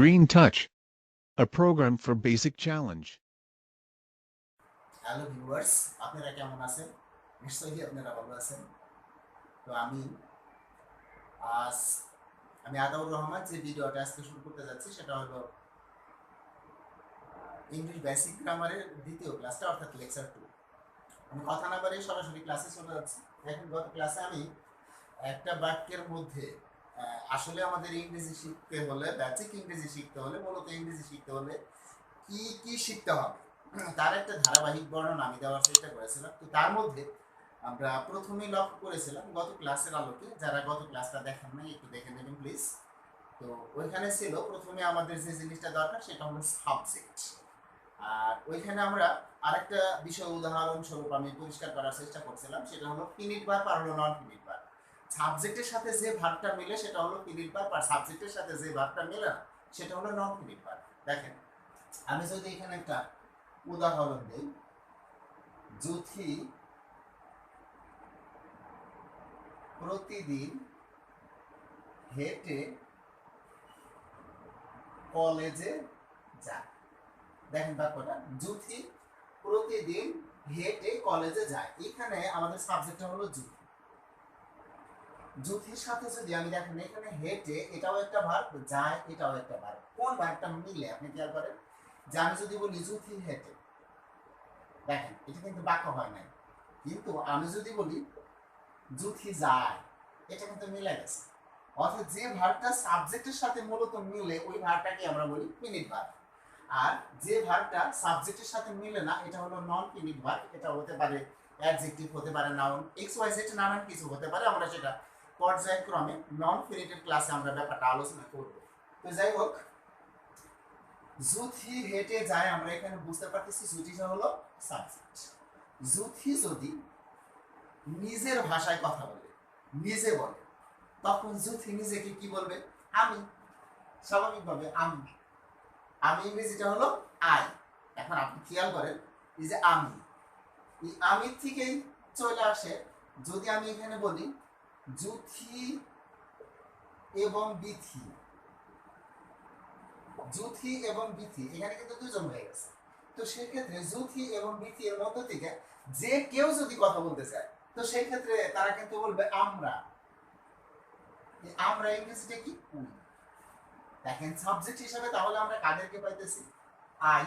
Green Touch, a program for basic challenge. Hello viewers, আপনারা কেমন আছেন? নিশ্চয়ই আপনারা ভালো আছেন। তো আজ আমি আতাউর রহমান যে ভিডিওটা আজকে শুরু করতে যাচ্ছি সেটা হলো ইংলিশ বেসিক গ্রামারের দ্বিতীয় ক্লাসটা, অর্থাৎ লেকচার 2। আমি কথা না বাড়িয়ে সরাসরি ক্লাসে চলে যাচ্ছি। এখন গত ক্লাসে আমি একটা বাক্যের মধ্যে আসলে আমাদের ইংরেজি শিখতে হলে, বেসিক ইংরেজি শিখতে হলে, মূলত ইংরেজি শিখতে হলে কি কি শিখতে হবে তার একটা ধারাবাহিক বর্ণনা আমি দেওয়ার চেষ্টা করেছিলাম। তো তার মধ্যে আমরা প্রথমেই লক্ষ্য করেছিলাম গত ক্লাসের আলোকে, যারা গত ক্লাসটা দেখেন নাই একটু দেখে নেবেন প্লিজ। তো ওইখানে ছিল প্রথমে আমাদের যে জিনিসটা দরকার সেটা হলো সাবজেক্ট। আর ওইখানে আমরা আরেকটা বিষয় উদাহরণ স্বরূপ আমি পরিষ্কার করার চেষ্টা করছিলাম, সেটা হলো ফিনিট ভার্ব আর হলো নন ফিনিট ভার্ব। সাবজেক্টের সাথে যে ভার্বটা মিলে সেটা হলো ফিনিট ভার্ব, আর সাবজেক্টের সাথে যে ভার্বটা মিলে না সেটা হলো নন ফিনিট ভার্ব। দেখেন, আমি যদি এখানে একটা উদাহরণ দিই, যুথি প্রতিদিন হেঁটে কলেজে যায়। দেখেন বাক্যটা, যুথি প্রতিদিন হেঁটে কলেজে যায়। এখানে আমাদের সাবজেক্টটা হলো যুথি। যুথির সাথে যদি আমি দেখেন এখানে হেঁটে, এটাও একটা ভার্ব, যায় এটাও একটা ভার্ব। কোন ভার্বটা মিলে আপনি খেয়াল করেন যে আমি যদি বলি যুথি হেঁটে, দেখেন এটা কিন্তু বাক্য হয় নাই। কিন্তু আমি যদি বলি যুথি যায়, এটা কিন্তু মিলে গেছে। অর্থাৎ যে ভার্বটা সাবজেক্টের সাথে মূলত মিলে ওই ভার্বটাকে আমরা বলি ফিনিট ভার্ব। আর যে ভার্বটা সাবজেক্টের সাথে মিলে না এটা হলো নন ফিনিট ভার্ব। এটা হতে পারে অ্যাডজেক্টিভ, হতে পারে নাউন, এক্স ওয়াই জেড, নানান কিছু হতে পারে। আমরা সেটা পর্যায়ক্রমে নন ফিনিটেড ক্লাসে আমরা ব্যাপারটা আলোচনা করব। তো যাই হোক, যুথি হেঁটে যায়, আমরা এখানে বুঝতে পারতেছি যুথিটা হলো সাবজেক্ট। যুথি যদি নিজের ভাষায় কথা বলে, নিজে বলে, তখন যুথি নিজেকে কি বলবে? আমি। স্বাভাবিকভাবে আমি। আমি ইংরেজিটা হলো আই। এখন আপনি খেয়াল করেন এই যে আমি, এই আমি থেকেই চলে আসে যদি আমি এখানে বলি যুথি এবং বিথি। যুথি এবং বিথি এখানে কিন্তু দুজন হয়ে গেছে। তো সেক্ষেত্রে যুথি এবং বিথি এর মধ্য থেকে যে কেউ যদি কথা বলতে চায়, তো সেই ক্ষেত্রে তারা কিন্তু বলবে আমরা। আমরা ইংরেজিটা কি? দেখেন সাবজেক্ট হিসেবে তাহলে আমরা কাদেরকে পাইতেছি? আই,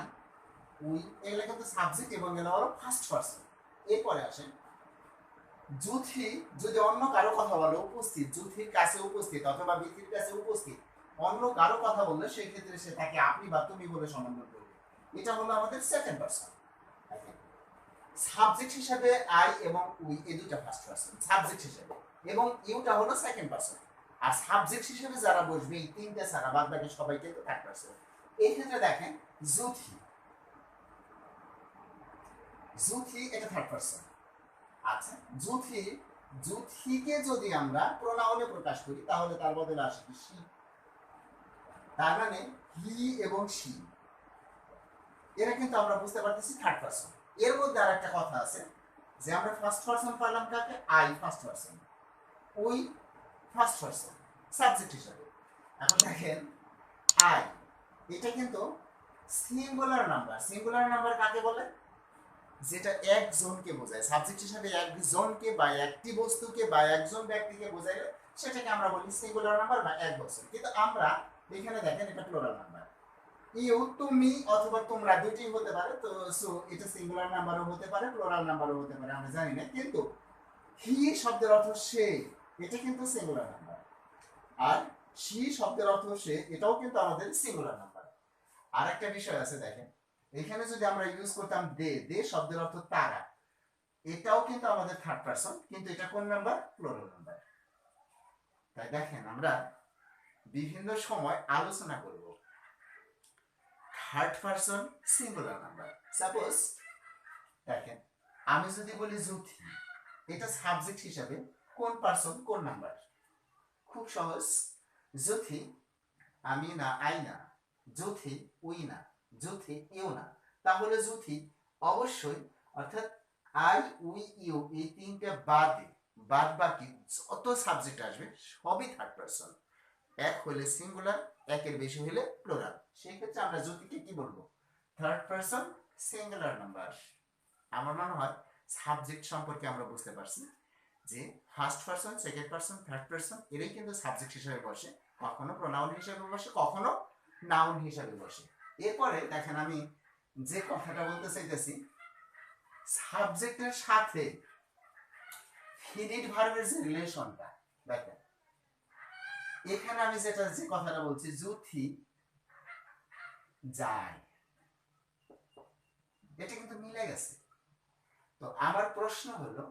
উই, এগুলো কিন্তু সাবজেক্ট এবং এগুলো হলো ফার্স্ট পারসন। এরপরে আসেন যুথি যদি অন্য কারো কথা বলে, উপস্থিত, যুথির কাছে উপস্থিত অথবা বিথির কাছে উপস্থিত অন্য কারো কথা বললে সেই ক্ষেত্রে সে তাকে আপনি বা তুমি বলে সম্বোধন করবে। এটা হলো আমাদের সেকেন্ড পারসন। সাবজেক্ট হিসেবে আই এবং উই এই দুটো ফার্স্ট পারসন সাবজেক্ট হিসেবে, এবং ইউটা হলো সেকেন্ড পারসন। আর সাবজেক্ট হিসেবে যারা বসবে এই তিনটে ছাড়া বাদ বাকি সবাই কিন্তু থার্ড পারসন। এই ক্ষেত্রে দেখেন যুথি, যুথি এটা থার্ড পারসন। আচ্ছা, যুথি, যুথিকে যদি আমরা প্রোনাউনে প্রকাশ করি তাহলে তার বদলে আসে কি? শি। তার মানে হি এবং শি, এরা কিন্তু আমরা বুঝতে পারতেছি থার্ড পারসন। এর মধ্যে আর একটা কথা আছে যে আমরা ফার্স্ট পারসন পাইলাম কাকে? I first person, we first person subject হিসেবে। এখন দেখেন আই, এটা কিন্তু সিঙ্গুলার নাম্বার। সিঙ্গুলার নাম্বার কাকে বলে? যেটা একজনকে বোঝায়। সাবজেক্ট হিসেবে একজনকে বা একটি বস্তুকে বা একজন ব্যক্তিকে বোঝাইলে সেটাকে আমরা বলি সিঙ্গুলার নাম্বার বা এক বছর। কিন্তু আমরা এখানে দেখেন এটা প্লুরাল নাম্বার। ইউ, তুমি অথবা তোমরা দুইটি হতে পারে। তো সো এটা সিঙ্গুলার নাম্বারও হতে পারে, প্লুরাল নাম্বারও হতে পারে, আমরা জানি না। কিন্তু হি শব্দের অর্থ সে, এটা কিন্তু সিঙ্গুলার নাম্বার। আর শি শব্দের অর্থ সে, এটাও কিন্তু আমাদের সিঙ্গুলার নাম্বার। আর একটা বিষয় আছে দেখেন, এখানে যদি আমরা ইউজ করতাম দে, দে শব্দের অর্থ তারা, এটাও কিন্তু আমাদের থার্ড পারসন, কিন্তু এটা কোন নাম্বার? Plural number. তাই দেখেন আমরা বিভিন্ন সময় আলোচনা করব third person singular number. Suppose দেখেন আমি যদি বলি যুথি, এটা সাবজেক্ট হিসাবে কোন পারসন কোন নাম্বার? খুব সহজ। যুথি আমি না, আই না, যুথি উই না, যুথি ইউ না, তাহলে যুথি অবশ্যই, অর্থাৎ আই উই ইউ এই তিনটে বাদে বাদ বাকি যত সাবজেক্ট আসবে সবই থার্ড পারসন। এক হলে সিঙ্গুলার, একের বেশি হলে প্লুরাল। সেই ক্ষেত্রে আমরা জ্যোতিকে কি বলবো? Third person singular number. আমার মনে হয় সাবজেক্ট সম্পর্কে আমরা বুঝতে পারছি যে first person, second person, third person এরাই কিন্তু সাবজেক্ট হিসেবে বসে, কখনো প্রোনাউন হিসেবে বসে, কখনো নাউন হিসেবে বসে। এরপরে দেখেন আমি যে কথাটা বলতে চাইতেছি, সাবজেক্টের সাথে ফিনিট ভার্বের যে রিলেশনটা দেখেন, এখানে আমি যে কথাটা বলছি, যুথি যায়, এটা কিন্তু মিলে গেছে। তো আমার প্রশ্ন হলো,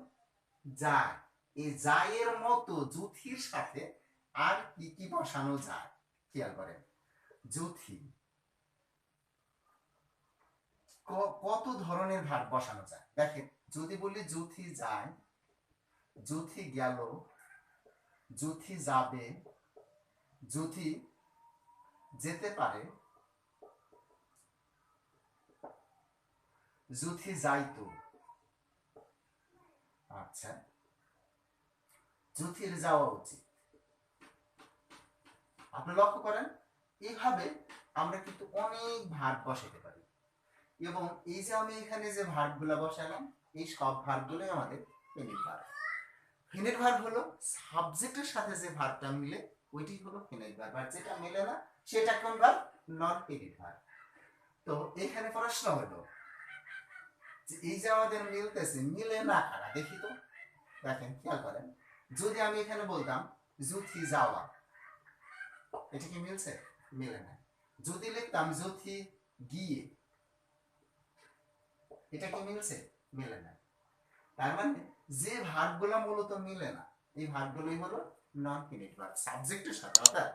যায়, এই যায়ের মতো যুথির সাথে আর কি কি বসানো যায়? খেয়াল করেন, যুথি কত ধরনের ভার্ব বসানো যায় দেখেন। যদি বলি যুথি যায়, যুথি গেল, যুথি যাবে, যুথি যেতে পারে, যুথি যাইতো, আচ্ছা যুথির যাওয়া উচিত। আপনি লক্ষ্য করেন, এইভাবে আমরা কিন্তু অনেক ভার্ব বসাতে পারি। এবং এই যে আমি এখানে যে ভার্বগুলো বসালাম, এই সব ভার্বগুলোই আমাদের ফিনিট ভার্ব। ফিনিট ভার্ব হলো সাবজেক্টের সাথে যে ভার্বটা মিলে ওইটি হলো ফিনিট ভার্ব, আর যেটা মিলে না সেটা কোন ভার্ব? নন ফিনিট ভার্ব। তো এখানে প্রশ্ন হলো যে এই যে আমাদের মিলতেছে, মিলে না কারা দেখি তো। দেখেন খেয়াল করেন, যদি আমি এখানে বলতাম যুথি যাওয়া, এটা কি মিলছে? মিলে না। যদি লিখতাম যুথি গিয়ে, এটা কি মিলছে? মিলে না। তার মানে যে ভার্বগুলো মূলত মিলে না, এই ভার্বগুলোই হলো নন ফিনিট ভার্ব সাবজেক্টের সাথে। অর্থাৎ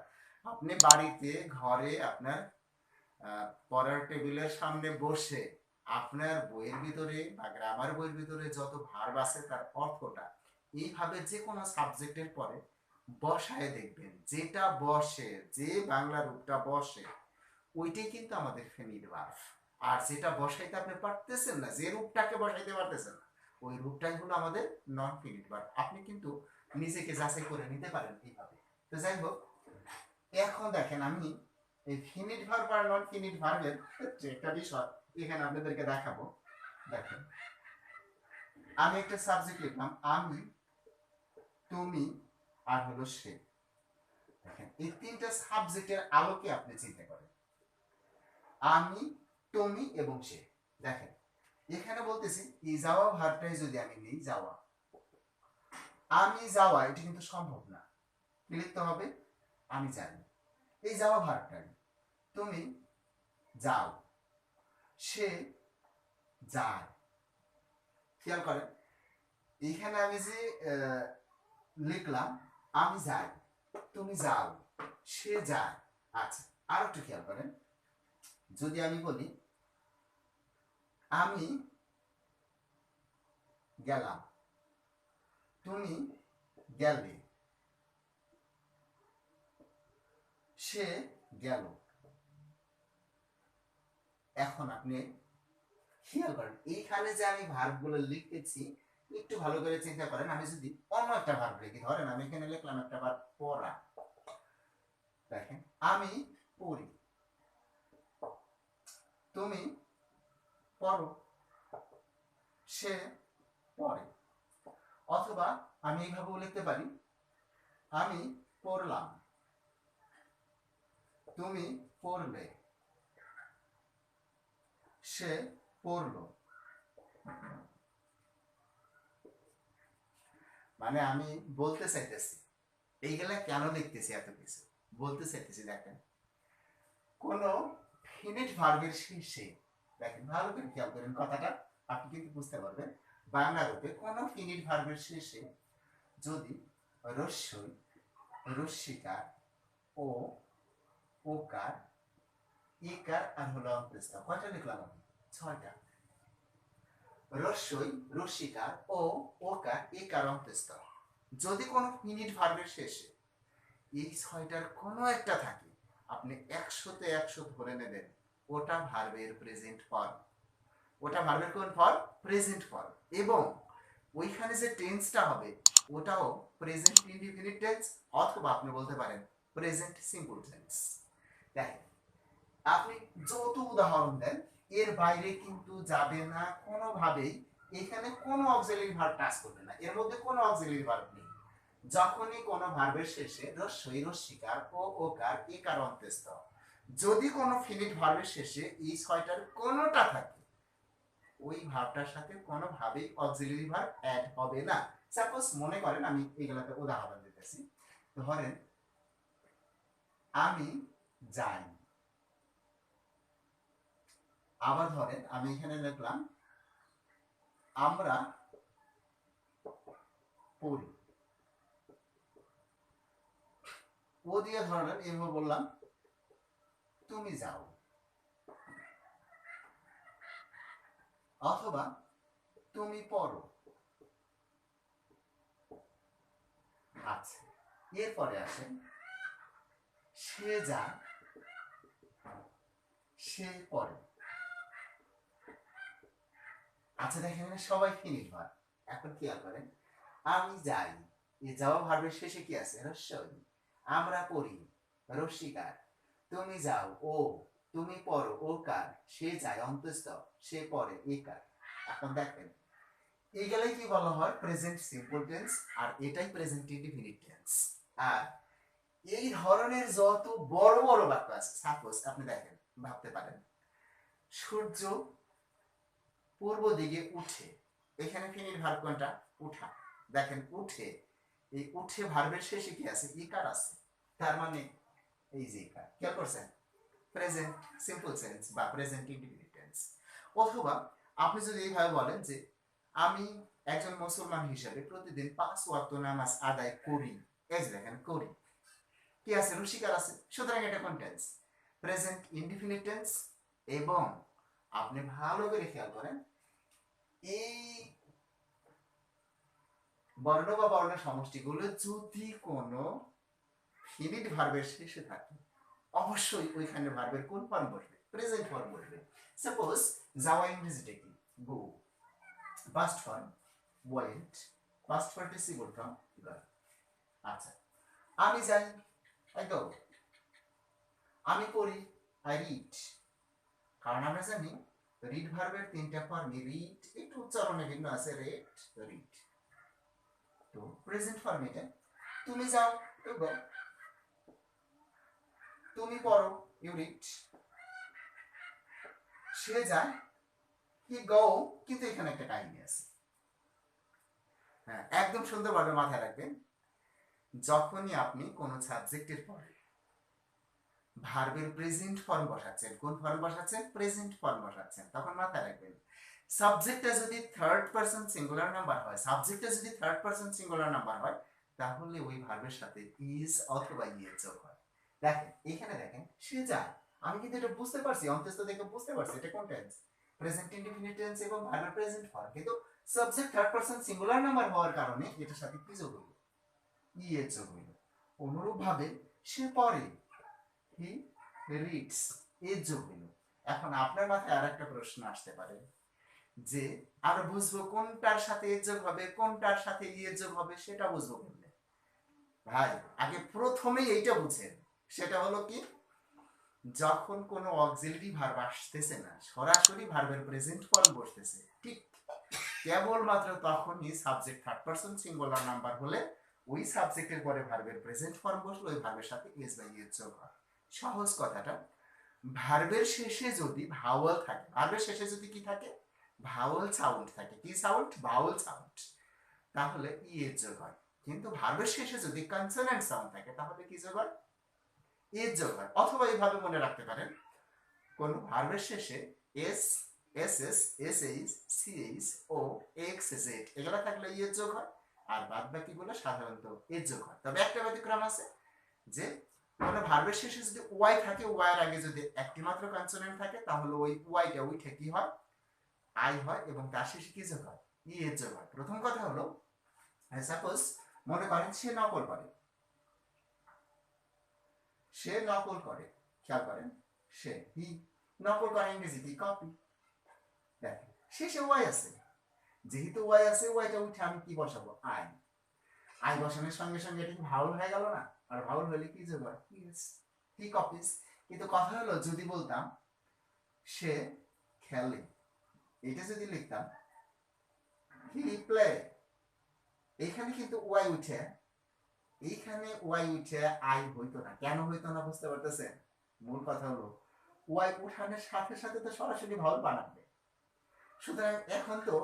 আপনি বাড়িতে, ঘরে, আপনার পড়ার টেবিলের সামনে বসে আপনার বইয়ের ভিতরে বা গ্রামার বইয়ের ভিতরে যত ভার্ব আছে তার অর্থটা এইভাবে যে কোনো সাবজেক্টের পরে বসায় দেখবেন, যেটা বসে, যে বাংলা রূপটা বসে ওইটাই কিন্তু আমাদের ফিনিট ভার্ব। আর যেটা বসাইতে আপনি পারতেছেন না, যে রূপটাকে বসাইতে পারতেছেন না, ওই রূপটাই হলো আমাদের নন ফিনিট ভার্ব। আপনি কিন্তু নিজেকে যাচাই করে নিতে পারেন এইভাবে। তো যাই হোক, এখন দেখেন আমি এই ফিনিট ভার্ব আর নন ফিনিট ভার্বের ক্ষেত্রে একটা বিষয় এখানে আপনাদেরকে দেখাবো। দেখেন, আমি একটা সাবজেক্ট লিখলাম, আমি, তুমি আর হলো সে। দেখেন এই তিনটা সাবজেক্টের আলোকে আপনি চিন্তা করেন, আমি, তুমি এবং সে। দেখেন এখানে বলতেছি এই যাওয়া ভার্বটাই যদি আমি নিই, যাওয়া, আমি যাওয়া, এটা কিন্তু সম্ভব না। কি লিখতে হবে? আমি যাই। এই যাওয়া ভার্বটাই, তুমি যাও, সে যায়। খেয়াল করেন এখানে আমি যে লিখলাম আমি যাই, তুমি যাও, সে যায়। আচ্ছা আর একটু খেয়াল করেন, যদি আমি বলি আমি গেলাম, তুমি গেলে, সে গেল। এখন আপনি খেয়াল করেন এইখানে যে আমি ভার্বগুলো লিখতেছি, একটু ভালো করে চিন্তা করেন। আমি যদি অন্য একটা ভার্ব লিখি, ধরেন আমি এখানে লিখলাম একটা ভার্ব পড়া। দেখেন আমি পড়ি, তুমি পড়ো, সে পড়ে। অথবা আমি এইভাবেও লিখতে পারি, আমি পড়লাম, তুমি পড়লে, সে পড়লো। মানে আমি বলতে চাইতেছি, এইগুলা কেন লিখতেছি এত কিছু বলতে চাইতেছি, দেখেন কোন ফিনিট ভার্বের শেষে, দেখেন ভালো করে খেয়াল করেন কথাটা, আপনি কিন্তু বুঝতে পারবেন। বাংলা রূপে কোন ফিনিট ভার্বের শেষে যদি রস্যই, রস্যিকার, ও, ওকার, ইকার আর হলো অন্তস্থ, কয়টা লিখলাম আমি? 6টা। রস্যই, রস্যিকার, ও, ওকার, ইকার, অন্তস্থ। যদি কোনো ফিনিট ভার্বের শেষে এই 6টার কোনো একটা থাকে, আপনি 100-তে 100 ধরে নেবেন ওটা ভার্বের প্রেজেন্ট ফর্ম। ওটা ভার্বের কোন ফর্ম? Present form. এবং ওইখানে যে টেন্সটা হবে ওটাও প্রেজেন্ট ইনডিফিনিট টেন্স, অথবা আপনি বলতে পারেন প্রেজেন্ট সিম্পল টেন্স। দেখেন আপনি যত উদাহরণ দেন এর বাইরে কিন্তু যাবে না কোনোভাবেই। এখানে কোনো অক্সিলারি ভার্ব টাচ করবে না, এর মধ্যে কোনো অক্সিলারি ভার্ব নেই। যখনই কোনো ভার্বের শেষে রস্যই রস্যিকার ও ওকার একার অন্ত্যস্ত যদি কোনো ফিনিট ভার্বের শেষে এই ছয়টার কোনোটা থাকে ওই ভার্বটার সাথে কোনোভাবেই অক্সিলারি ভার্ব অ্যাড হবে না। সাপোজ মনে করেন আমি এগুলাতে উদাহরণ দিতেছি, ধরেন আমি যাই, আবার ধরেন আমি এখানে লিখলাম আমরা পড়ি, ও দিয়ে ধরেন এভাবে বললাম তুমি যাও, অথবা তুমি পড়ো। আচ্ছা, এরপরে আসেন সে যায় সে পড়ে। আচ্ছা দেখেন সবাই ফিনিট ভার্ব। এখন কি করেন, আমি যাই, এই যাওয়া ভার্বের শেষে কি আছে রস্যই, আমরা পড়ি রস্যিকার, তুমি যাও ও, তুমি পড়ো ওকার, সে যায় অন্তস্থ, সে পড়ে একার। এখন দেখেন এইগুলাই কি বলা হয় প্রেজেন্ট সিম্পল টেন্স, আর এটাই প্রেজেন্ট ইনডিফিনিট টেন্স। আর এই ধরনের যত বড় বড় বাক্য আছে, সাপোজ আপনি দেখেন ভাবতে পারেন সূর্য পূর্ব দিকে উঠে, এখানে ফিনিট ভার্ব কোনটা উঠা, দেখেন উঠে, এই উঠে ভার্বের শেষে কি আছে ইকার আছে, তার মানে এই যে ইকার, খেয়াল করছেন প্রেজেন্ট সিম্পল টেন্স বা প্রেজেন্ট ইনডিফিনিট টেন্স। অথবা আপনি যদি এইভাবে বলেন যে আমি একজন মুসলমান হিসেবে প্রতিদিন 5 ওয়াক্ত নামাজ আদায় করি, এই যে দেখেন করি, কি আছে রুশিকার আছে, সুতরাং এটা কোন টেন্স প্রেজেন্ট ইনডিফিনিট টেন্স। এবং আপনি ভালো করে খেয়াল করেন এই বর্ণ বা বর্ণ সমষ্টিগুলো যদি কোনো ফিনিট ভার্বের শেষে থাকে অবশ্যই ওইখানে ভার্বের কোন ফর্ম বসবে প্রেজেন্ট ফর্ম বসবে। সাপোজ যাওয়া ইংরেজিতে কি গো, past form went, past participle from gone। আচ্ছা আমি যাই I go, আমি পড়ি I read, কারণ আমরা জানি রিড ভার্বের তিনটা ফর্ম, রিড একটু উচ্চারণে ভিন্ন আছে, রেড রিড, তো প্রেজেন্ট ফর্ম এটা। তুমি যাও you go, তুমি পড়ো you read, সে যায় he go, কিন্তু এখানে একটা কাহিনী আছে, হ্যাঁ একদম সুন্দরভাবে মাথায় রাখবেন। যখনই আপনি কোন সাবজেক্টের পরে ভার্বের প্রেজেন্ট ফর্ম বসাচ্ছেন, কোন ফর্ম বসাচ্ছেন প্রেজেন্ট ফর্ম বসাচ্ছেন, তখন মাথায় রাখবেন সাবজেক্টটা যদি থার্ড পারসন সিঙ্গুলার নাম্বার হয়, সাবজেক্টটা যদি থার্ড পারসন সিঙ্গুলার নাম্বার হয় তাহলে ওই ভার্বের সাথে ইজ অথবা ইয়ের যোগ হয়। দেখেন এখানে দেখেন সে যায়, আমি কিন্তু এটা বুঝতে পারছি অন্তস্থ দেখে বুঝতে পারছি এটা কোন টেন্স প্রেজেন্ট ইনডিফিনিট টেন্স এবং ভার্বের প্রেজেন্ট ফর্ম, কিন্তু subject third person singular number হওয়ার কারণে এটার সাথে কি যোগ হইল ইয়ের যোগ হইল। অনুরূপভাবে সে পড়ে হি রিডস এর যোগ হইল। এখন আপনার মাথায় আরেকটা প্রশ্ন আসতে পারে যে আমরা বুঝবো কোনটার সাথে এর যোগ হবে কোনটার সাথে ইয়ের যোগ হবে, সেটা বুঝবো কেমনে ভাই? আগে প্রথমেই এইটা বুঝেন, সেটা হলো কি যখন কোনো অক্সিলারি ভার্ব আসতেছে না, সরাসরি ভার্বের প্রেজেন্ট ফর্ম বসতেছে, ঠিক কেবলমাত্র তখনই subject third person singular number হলে ওই সাবজেক্টের পরে ভার্বের প্রেজেন্ট ফর্ম বসলো, ওই ভার্বের সাথে এস বা ইয়ের যোগ হয়। সহজ কথাটা, ভার্বের শেষে যদি ভাওয়াল থাকে, ভার্বের শেষে যদি কি থাকে ভাওয়াল সাউন্ড থাকে, কি সাউন্ড ভাওয়াল সাউন্ড, তাহলে ই এর যোগ হয়। কিন্তু ভার্বের শেষে যদি কনসোনেন্ট সাউন্ড থাকে তাহলে কি যোগ হয় এর যোগ হয়। অথবা এইভাবে মনে রাখতে পারেন কোন ভার্বের শেষে S S S S H C H O X Z এগুলা থাকলে ইয়ের যোগ হয়, আর বাদ বাকিগুলো সাধারণত এর যোগ হয়। তবে একটা ব্যতিক্রম আছে যে কোনো ভার্বের শেষে যদি ওয়াই থাকে, ওয়াইয়ের আগে যদি একটি মাত্র কনসোনেন্ট থাকে তাহলে ওই ওয়াইটা উঠে কি হয় আই হয়, এবং তার শেষে কি যোগ হয় ই এর যোগ হয়। প্রথম কথা হলো সাপোজ মনে করেন সে নকল করে, সে নকল করে, খেয়াল করেন সে হি নকল করে ইংরেজিতে কপি, দেখেন শেষে ওয়াই আছে, যেহেতু ওয়াই আছে ওয়াইটা উঠে আমি কি বসাবো আই, আই বসানোর সঙ্গে সঙ্গে এটা কি ভাউল হয়ে গেল না, আর ভাউল হলে কি যোগ হয় ইস, হি কপিস, কিন্তু কথা হলো যদি বলতাম সে খেলে, এটা যদি লিখতাম হি প্লে, এখানে কিন্তু ওয়াই উঠে, এইখানে ওয়াই উঠে আই হইতো না। কেন হইতো না বুঝতে পারতেছেন? মূল কথা হলো ওয়াই উঠানোর সাথে সাথে তো সরাসরি ভাওয়াল বানাবে, সুতরাং এখন তো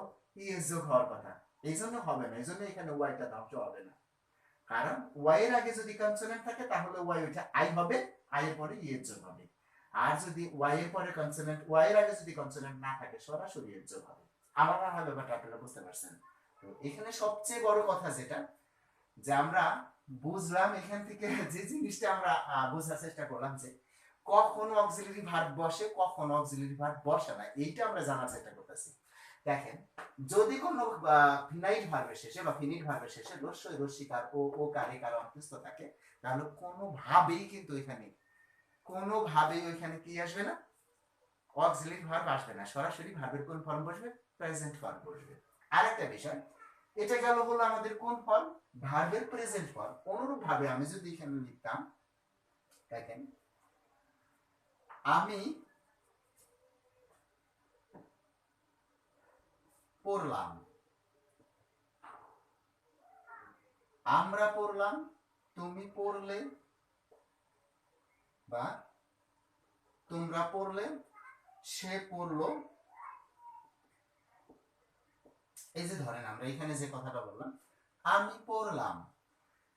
ইএস যোগ হওয়ার কথা, এই জন্য হবে না, এই জন্য এখানে ওয়াইটা ধ্বংস হবে না। কারণ ওয়াই এর আগে যদি কনসোনেন্ট থাকে তাহলে ওয়াই উঠে আই হবে, আই এর পরে ইএস যোগ হবে। আর যদি ওয়াই এর পরে কনসোনেন্ট, ওয়াই এর আগে যদি কনসোনেন্ট না থাকে সরাসরি এর যোগ হবে। আমার মনে হয় ব্যাপারটা আপনারা বুঝতে পারছেন। তো এখানে সবচেয়ে বড় কথা যেটা, যে আমরা বুঝলাম এখান থেকে যে জিনিসটা আমরা বোঝার চেষ্টা করলাম যে কখন অক্সিলারি ভার্ব বসে, কখন অক্সিলারি ভার্ব বসে না, এইটা আমরা জানার চেষ্টা করতেছি। দেখেন, যদি কোনো ফিনাইট ভার্বের শেষে বা ফিনিট ভার্বের শেষে রস্যই রস্যিকার ও কারে কার অন্তস্থ থাকে, তাহলে কোনোভাবেই কিন্তু কোনোভাবেই ওইখানে কি আসবে না, অক্সিলারি ভার্ব আসবে না, সরাসরি ভার্বের কোন ফর্ম বসবে, প্রেজেন্ট ফর্ম বসবে। আরেকটা বিষয়, এটা গেল হলো আমাদের কোন ফর্ম, ভার্বের প্রেজেন্ট ফর্ম। অনুরূপ ভাবে আমি যদি এখানে লিখতাম, দেখেন আমি পড়লাম, আমরা পড়লাম, তুমি পড়লে বা তোমরা পড়লে, সে পড়লো। এই যে ধরেন আমরা এখানে যে কথাটা বললাম আমি পড়লাম,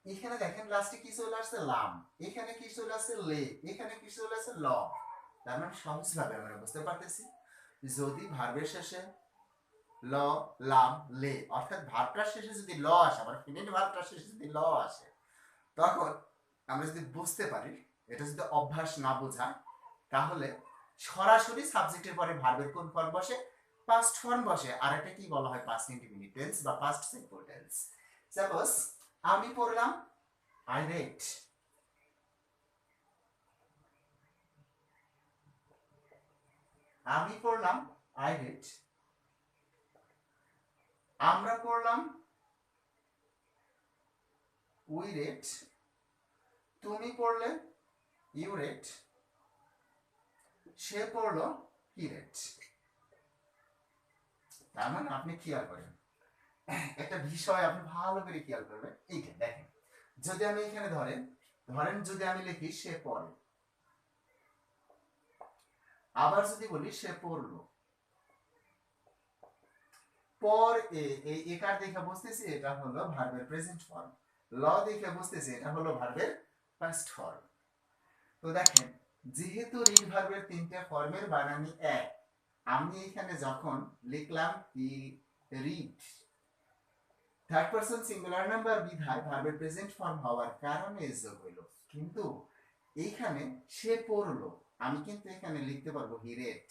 এখানে দেখেন লাস্টে কি চলে আসছে লাম, এখানে কি চলে আসছে লে, এখানে কি চলে আসছে ল। তার মানে সহজভাবে আমরা বুঝতে পারতেছি যদি ভার্বের শেষে ল লাম লে, অর্থাৎ ভার্বটার শেষে যদি ল আসে, আবার ফিনিট ভার্বটার শেষে যদি ল আসে, তখন আমরা যদি বুঝতে পারি, এটা যদি অভ্যাস না বোঝা, তাহলে সরাসরি সাবজেক্টের পরে ভার্বের কোন ফর্ম বসে, পাস্ট ফর্ম বসে। আর একটা কি বলা হয়, পাস্ট ইন্ডিফিনিট টেন্স বা পাস্ট সিম্পল টেন্স। সাপোজ আমি পড়লাম, আই রেড, আমি পড়লাম, আই রেড, আমরা পড়লাম, উই রেড, তুমি পড়লে, ইউ রেড, সে পড়লো, হি রেড। তার মানে আপনি খেয়াল করেন একটা বিষয়, আপনি ভালো করে খেয়াল করবেন। এইটা দেখেন, যদি আমি এখানে ধরেন যদি আমি লিখি সে পড়ে, আবার যদি বলি সে পড়লো, পর এ কার দেখে বুঝতেছি এটা হলো ভার্বের প্রেজেন্ট ফর্ম, ল দেখে বুঝতেছি এটা হলো ভার্বের পাস্ট ফর্ম। তো দেখেন, যেহেতু রিড ভার্বের তিনটা ফর্মের বানানি এক, আমি এখানে যখন লিখলাম he read, third person singular number বিধায় ভার্বের প্রেজেন্ট ফর্ম হওয়ার কারণে এস যোগ হইল। কিন্তু এইখানে সে পড়লো, আমি কিন্তু এখানে লিখতে পারবো হি রেড,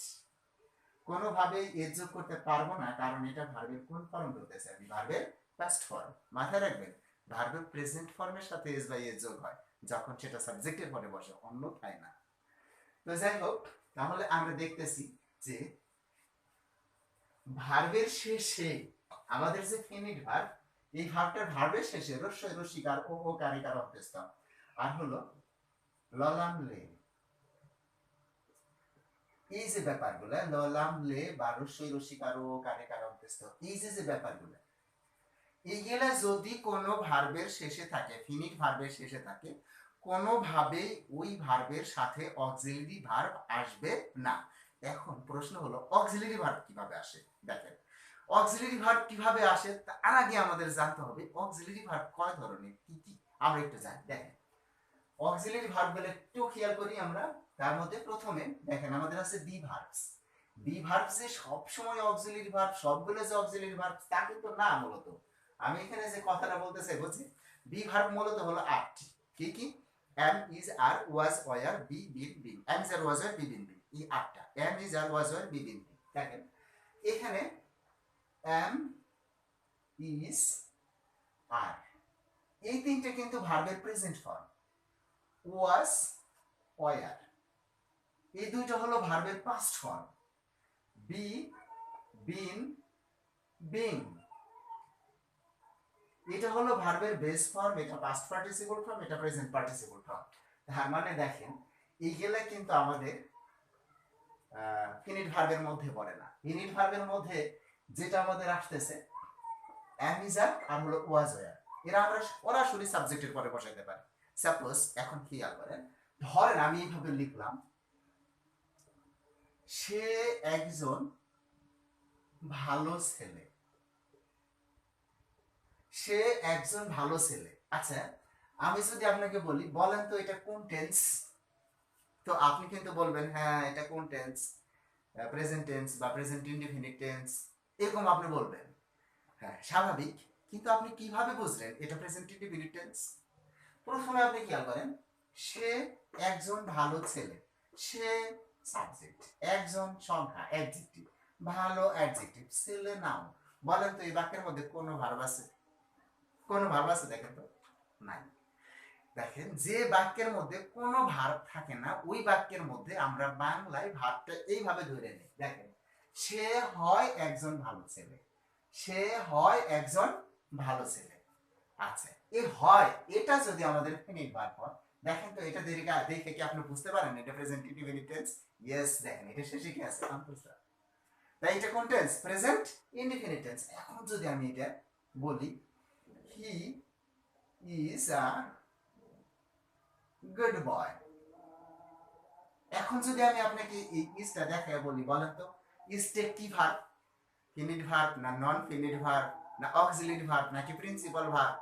কোনোভাবেই এস যোগ করতে পারবো না, কারণ এটা ভার্বের কোন ফর্ম বলতেছে, আমি ভার্বের পাস্ট ফর্ম। মাথায় রাখবেন, ভার্বের প্রেজেন্ট ফর্মের সাথে এস বাই এস যোগ হয় যখন সেটা সাবজেক্টের পরে বসে, অন্যথায় না। তো যাই হোক, তাহলে আমরা দেখতেছি যে ভার্বের শেষে আমাদের যে ফিনিট ভার্ব, এই ভার্বটার ভার্বের শেষে রস্যই রস্যিকার ও কারে কার অন্তস্থ, আর হলো ললাম লে, এই যে ব্যাপারগুলো ললাম লে বা রস্যই রস্যিকার ও কারে কার অন্তস্থ, এই যে ব্যাপারগুলো, এইগুলা যদি কোনো ভার্বের শেষে থাকে, ফিনিট ভার্বের শেষে থাকে, কোনোভাবেই ওই ভার্বের সাথে অক্সিলারি ভার্ব আসবে না। এখন প্রশ্ন হলো অক্সিলারি ভার্ব কিভাবে আসে। দেখেন, অক্সিলারি ভার্ব কিভাবে আসে তার আগে আমাদের জানতে হবে অক্সিলারি ভার্ব কয় ধরনের, কি কি আমরা একটু জানি। দেখেন, অক্সিলারি ভার্ব গুলো একটু খেয়াল করি আমরা। তার মধ্যে প্রথমে দেখেন আমাদের আছে বি ভার্বস। বি ভার্ব যে সব সময় অক্সিলারি ভার্ব, সবগুলো যে অক্সিলারি ভার্ব তা কিন্তু না। মূলত আমি এখানে যে কথাটা বলতে চাই বুঝছি, বি ভার্ব মূলত হলো আটটি। কি কি? Am is are was were be been been, am is are was were be been been, এই আটটা। Am is are was were be been been. দেখেন এখানে এম ইজ আর, এই তিনটে কিন্তু ভার্বের প্রেজেন্ট ফর্ম। ওয়াজ ওয়ার, এই দুইটা হলো ভার্বের পাস্ট ফর্ম। বি বিন বিং, এটা হলো ভার্বের বেস ফর্ম, এটা পাস্ট পার্টিসিপল ফর্ম, এটা প্রেজেন্ট পার্টিসিপল ফর্ম। তার মানে দেখেন এইগুলা কিন্তু আমাদের ফিনিট ভার্বের মধ্যে পড়ে না। ফিনিট ভার্বের মধ্যে যেটা আমাদের আসতেছে অ্যামিজার আর হলো ওয়াজয়া, এরা আমরা সরাসরি সাবজেক্টের পরে বসাইতে পারি। সাপোজ এখন খেয়াল করেন, ধরেন আমি এইভাবে লিখলাম, সে একজন ভালো ছেলে। সে একজন ভালো ছেলে। আচ্ছা, আমি যদি আপনাকে বলি বলেন তো এটা কোন টেন্স, তো আপনি কিন্তু বলবেন হ্যাঁ এটা কোন টেন্স, প্রেজেন্ট টেন্স বা প্রেজেন্ট ইনডিফিনিট টেন্স, এরকম আপনি বলবেন। হ্যাঁ স্বাভাবিক, কিন্তু আপনি কিভাবে বুঝলেন এটা প্রেজেন্ট ইনডিফিনিট টেন্স? প্রথমে আপনি খেয়াল করেন, সে একজন ভালো ছেলে, সে সাবজেক্ট, একজন সংখ্যা অ্যাডজেক্টিভ, ভালো অ্যাডজেক্টিভ, ছেলে নাউন। বলেন তো এই বাক্যের মধ্যে কোনো ভার্ব আছে? কোনো ভার্ব আছে দেখেন তো? নাই। দেখেন যে বাক্যের মধ্যে কোনো ভার্ব থাকে না ওই বাক্যের মধ্যে আমরা বাংলায় ভার্বটা এইভাবে ধরে নিই। দেখেন, সে হয় একজন ভালো ছেলে, সে হয় একজন ভালো ছেলে। আচ্ছা, এই হয় এটা যদি আমাদের ফিনিট ভার্ব হয়, দেখেন তো এটা দেখে কি আপনি বুঝতে পারেন এটা প্রেজেন্ট ইনডিফিনিট টেন্স? ইয়েস, দেখেন এটা শেষে কি আছে? কনফিউশন। তাই এটা কোন টেন্স? Present indefinite tense. এখন যদি আমি এটা বলি, he is a good boy. এখন যদি আমি আপনাকে এই ইজটা দেখায় বলি, বলেন তো ইজটা কি ভার্ব? ফিনিট ভার্ব না নন ফিনিট ভার্ব না অক্সিলিয়ারি ভার্ব নাকি প্রিন্সিপাল ভার্ব?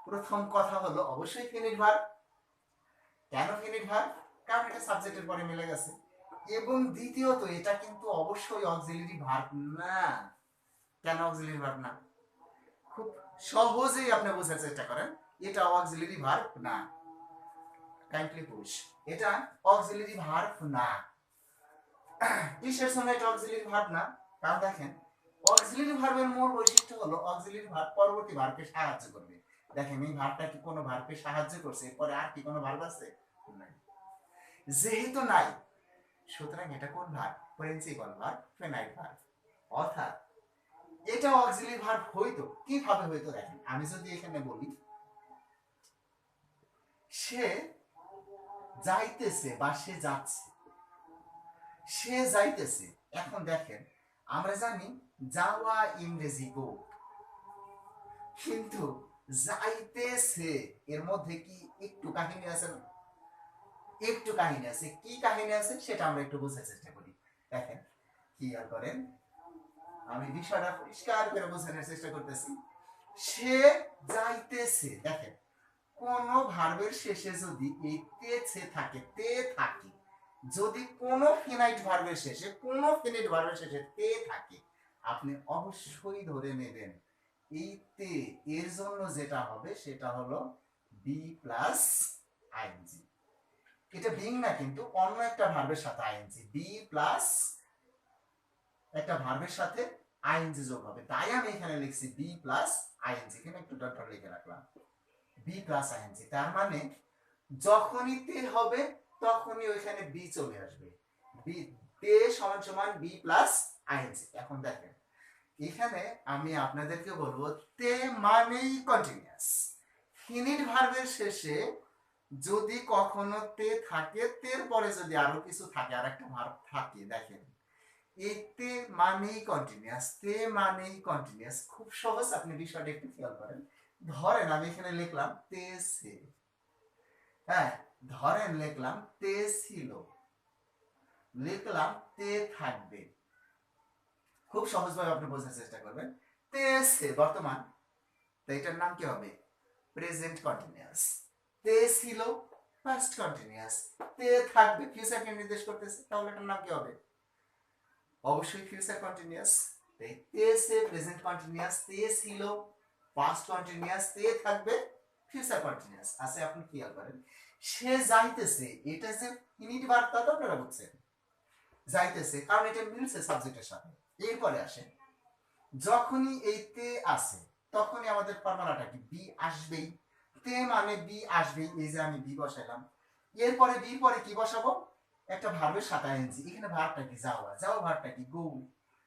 প্রথম কথা হলো অবশ্যই ফিনিট ভার্ব। কেন ফিনিট ভার্ব? কারণ এটা সাবজেক্টের পরে মিলে গেছে। এবং দ্বিতীয়ত এটা কিন্তু অবশ্যই অক্সিলিয়ারি ভার্ব না। কেন অক্সিলিয়ারি ভার্ব না? খুব সহজেই আপনি বোঝার চেষ্টা করেন, এটা অক্সিলিয়ারি ভার্ব না। কাইন্ডলি পুশ, এটা অক্সিলিয়ারি ভার্ব না। কিসের সঙ্গে এটা অক্সিলিয়ারি ভার্ব না? কারণ দেখেন, অক্সিলিয়ারি ভার্বের মূল বৈশিষ্ট্য হলো অক্সিলিয়ারি ভার্ব পরবর্তী ভার্বকে সাহায্য করবে। দেখেন এই ভার্বটা কি কোনো ভার্বকে সাহায্য করছে? এরপরে আর কি কোনো ভার্ব আছে? নাই। যেহেতু নাই, সুতরাং এটা কোন verb? Principal verb, finite verb. অর্থাৎ এটা অক্সিলিয়ারি ভার্ব হইতো। কিভাবে হইতো? দেখেন, আমি যদি এখানে বলি সে যাইতেছে বা সে যাচ্ছে, সে যাইতেছে। এখন দেখেন, আমরা জানি যাওয়া ইংরেজি গো, কিন্তু যাইতেছে এর মধ্যে কি একটু কাহিনী আছে না? একটু কাহিনী আছে। কি কাহিনী আছে সেটা আমরা একটু বোঝার চেষ্টা করি। দেখেন, খেয়াল করেন, আমি বিষয়টা পরিষ্কার করে বোঝানোর চেষ্টা করতেছি। সে যাইতেছে, দেখেন কোন ভার্বের শেষে যদি এই তেছে থাকে, তে থাকে, যদি কোনো ফিনাইট ভার্বের শেষে, কোনো ফিনিট ভার্বের শেষে তে থাকে, আপনি অবশ্যই ধরে নেবেন এই তে এর জন্য যেটা হবে সেটা হলো বি প্লাস আইএনজি। এটা বিং না, কিন্তু অন্য একটা ভার্বের সাথে আইএনজি, বি প্লাস একটা ভার্বের সাথে আইএনজি যোগ হবে। তাই আমি এখানে লিখছি বি প্লাস আইএনজি, এখানে একটু ডট ডট লিখে রাখলাম, বি প্লাস আইএনজি। তার মানে যখনই তে হবে তখনই ওইখানে বি চলে আসবে। বি তে সমান সমান বি প্লাস আইএনজি। এখন দেখেন, এখানে আমি আপনাদেরকে বলবো তে মানেই কন্টিনিউয়াস। ফিনিট ভার্বের শেষে যদি কখনো তে থাকে, তের পরে যদি আরো কিছু থাকে, আর একটা ভার্ব থাকে, দেখেন এই তে মানেই কন্টিনিউয়াস, তে মানেই কন্টিনিউয়াস। খুব সহজ, আপনি বিষয়টা একটু খেয়াল করেন। ধরেন আমি এখানে লিখলাম তে সে, হ্যাঁ ধরেন লিখলাম তে ছিল, লিখলাম তে থাকবে। খুব সহজভাবে আপনি বোঝার চেষ্টা করবেন। তে সে বর্তমান, তো এটার নাম কি হবে? Present continuous. তে ছিল পাস্ট কন্টিনিউয়াস, তে থাকবে ফিউচারকে নির্দেশ করতেছে, তাহলে এটার নাম কি হবে? অবশ্যই ফিউচার কন্টিনিউয়াস। তে সে প্রেজেন্ট কন্টিনিউয়াস, তে ছিল পাস্ট কন্টিনিউয়াস, তে থাকবে ফিউচার কন্টিনিউয়াস। আচ্ছা আপনি খেয়াল করেন, সে যাইতেছে, এটা যে ফিনিট ভার্ব তা তো আপনারা বুঝছেন, যাইতেছে কারণ এটা মিলছে সাবজেক্টের সাথে। এরপরে আসেন, যখনই এই তে আসে তখনই আমাদের ফর্মুলাটা কি? বি আসবেই। তে মানে বি আসবেই, এই যে আমি বি বসাইলাম। এরপরে বি পরে কি বসাবো? একটা ভার্বের সাথে আইএনজি। এখানে ভার্বটা কি? যাওয়া। যাওয়া ভার্বটা কি? গো।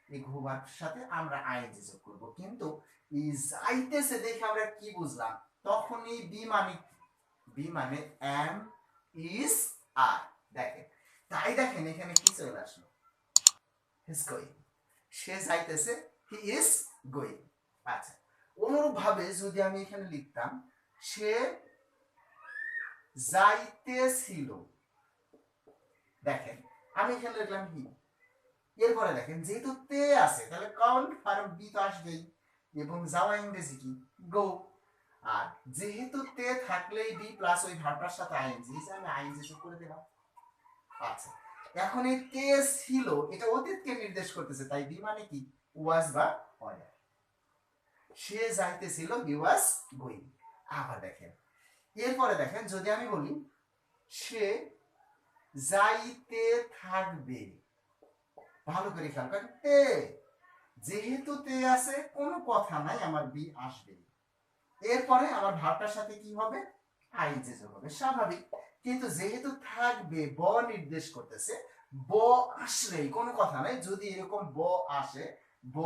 এই গো ভার্বের সাথে আমরা আইএনজি যোগ করব। কিন্তু এই যাইতেছে দেখে আমরা কি বুঝলাম? তখনই বি মানে, বি মানে এম ইজ আর, দেখেন, তাই দেখেন এখানে কি চলে আসলো, হিজ গোয়িং, সে যাইতেছে, হি ইজ গোয়িং। আচ্ছা, অনুরূপ ভাবে যদি আমি এখানে লিখতাম সে যাইতেছিল, দেখেন আমি এখানে লিখলাম হি, এরপরে দেখেন যেহেতু তে আছে তাহলে কনফার্ম বি তো আসবেই, এবং যাওয়া ইংরেজি কি, গো। আর যেহেতু তে থাকলেই বি প্লাস ওই ভার্বটার সাথে আইএনজি, আমি আইএনজি যোগ করে দিলাম। আচ্ছা, এখন এই তে ছিল এটা অতীতকে নির্দেশ করতেছে, তাই বি মানে কি, ওয়াজ বা ওয়ার। সে যাইতেছিল, হি ওয়াজ গোয়িং। আবার দেখেন, এরপরে দেখেন যদি আমি বলি সে যাইতে থাকবে, ভালো করে খেয়াল করেন, তে যেহেতু তে আছে কোনো কথা নাই, আমার বি আসবে, এরপরে আমার ভাবটার সাথে কি হবে, আইজে যোগ হবে, স্বাভাবিক। কিন্তু যেহেতু থাকবে, ব নির্দেশ করতেছে, ব আসলেই কোনো কথা নাই, যদি এরকম ব আসে, ব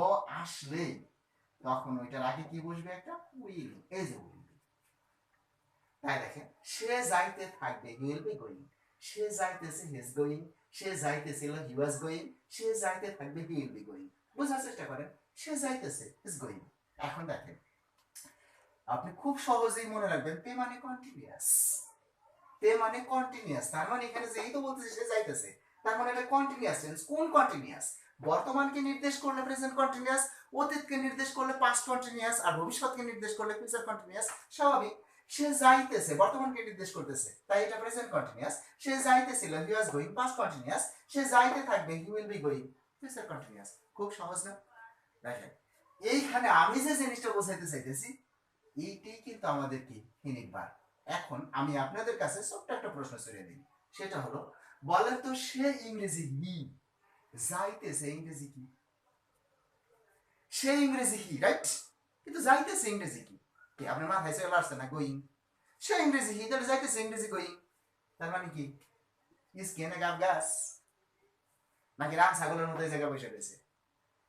আসলেই তখন ওইটার আগে কি বসবে, একটা উইল, এই যে উইল। তাই দেখেন, সে যাইতে থাকবে, হি উইল বি গোয়িং, সে যাইতেছে, হি ইজ গোয়িং, সে যাইতেছিল, হি ওয়াজ গোয়িং, সে যাইতে থাকবে, হি উইল বি গোয়িং। বোঝার চেষ্টা করেন, সে যাইতেছে, ইজ গোয়িং। এখন দেখেন, আপনি খুব সহজেই মনে রাখবেন, তে মানে কন্টিনিউয়াস, তে মানে কন্টিনিউয়াস, তার মানে এখানে যেই তো বলতেছে সে যাইতেছে, তার মানে এটা কন্টিনিউয়াস টেন্স। কোন কন্টিনিউয়াস, বর্তমানকে নির্দেশ করলে প্রেজেন্ট কন্টিনিউয়াস, অতীতকে নির্দেশ করলে পাস্ট কন্টিনিউয়াস, আর ভবিষ্যৎকে নির্দেশ করলে ফিউচার কন্টিনিউয়াস। স্বাভাবিক, সে যাইতেছে বর্তমানকে নির্দেশ করতেছে, তাই এটা প্রেজেন্ট কন্টিনিউয়াস। সে যাইতেছিল, he was going, past continuous. সে যাইতে থাকবে, he will be going, future continuous. খুব সহজ না? দেখেন, এইখানে আমি যে জিনিসটা বোঝাইতে চাইতেছি এইটাই কিন্তু আমাদের কি, ফিনিট ভার্ব। এখন আমি আপনাদের কাছে ছোট্ট একটা প্রশ্ন ছড়িয়ে দিই, সেটা হলো, বলেন তো সে ইংরেজি হি, যাইতেছে ইংরেজি কি? সে ইংরেজি হি, রাইট, কিন্তু যাইতেছে ইংরেজি কি? কি আপনার মাথায় চলে আসছে না, গোয়িং। সে ইংরেজি হি, তাহলে যাইতেছে ইংরেজি গোয়িং, তার মানে কি, ইস কেনে গাব গাছ, নাকি রাম ছাগলের মতো এই জায়গায় বসে রয়েছে?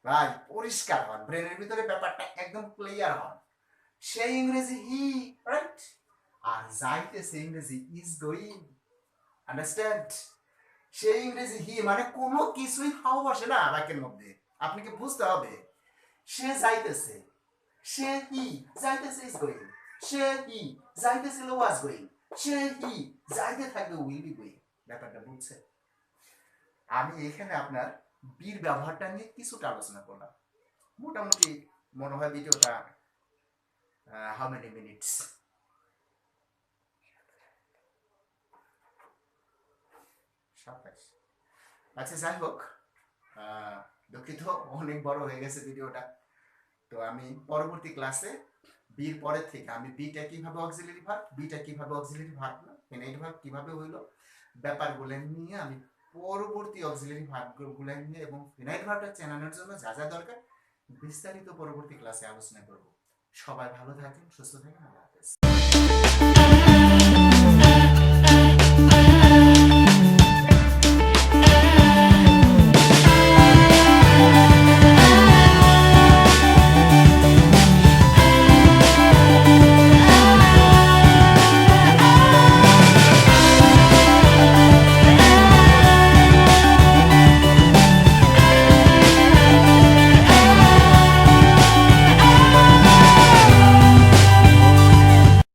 ভাই পরিষ্কার হন, ব্রেনের ভিতরে ব্যাপারটা একদম ক্লিয়ার হন। সে ইংরেজি হি, রাইট, আর যাইতেছে ইংরেজি ইজ গোয়িং। আন্ডারস্ট্যান্ড? সে ইংরেজি হি মানে কোনো কিছুই হাও বসে না বাক্যের মধ্যে, আপনাকে বুঝতে হবে। সে যাইতেছে, সে হি যাইতেছে ইজ গোয়িং, সে হি যাইতেছিল ওয়াজ গোয়িং, সে হি যাইতে থাকবে উইল বি গোয়িং। ব্যাপারটা বুঝছে? আমি এখানে আপনার বীর ব্যবহারটা নিয়ে কিছুটা আলোচনা করলাম। মোটামুটি মনে হয় ভিডিওটা হাউ মেনি মিনিটস, 27। আচ্ছা, যাই হোক, দুঃখিত অনেক বড় হয়ে গেছে ভিডিওটা। তো আমি পরবর্তী ক্লাসে বির পরের থেকে আমি বিটা কিভাবে অক্সিলারি ভার্ব, বিটা কিভাবে অক্সিলারি ভার্ব না ফিনাইট ভার্ব কিভাবে হইলো, ব্যাপারগুলো নিয়ে আমি পরবর্তী অক্সিলারি ভার্বগুলো নিয়ে এবং ফিনাইট ভার্বটা চেনানোর জন্য যা যা দরকার বিস্তারিত পরবর্তী ক্লাসে আলোচনা করব। সবাই ভালো থাকেন, সুস্থ থাকেন, আল্লাহ হাফেজ।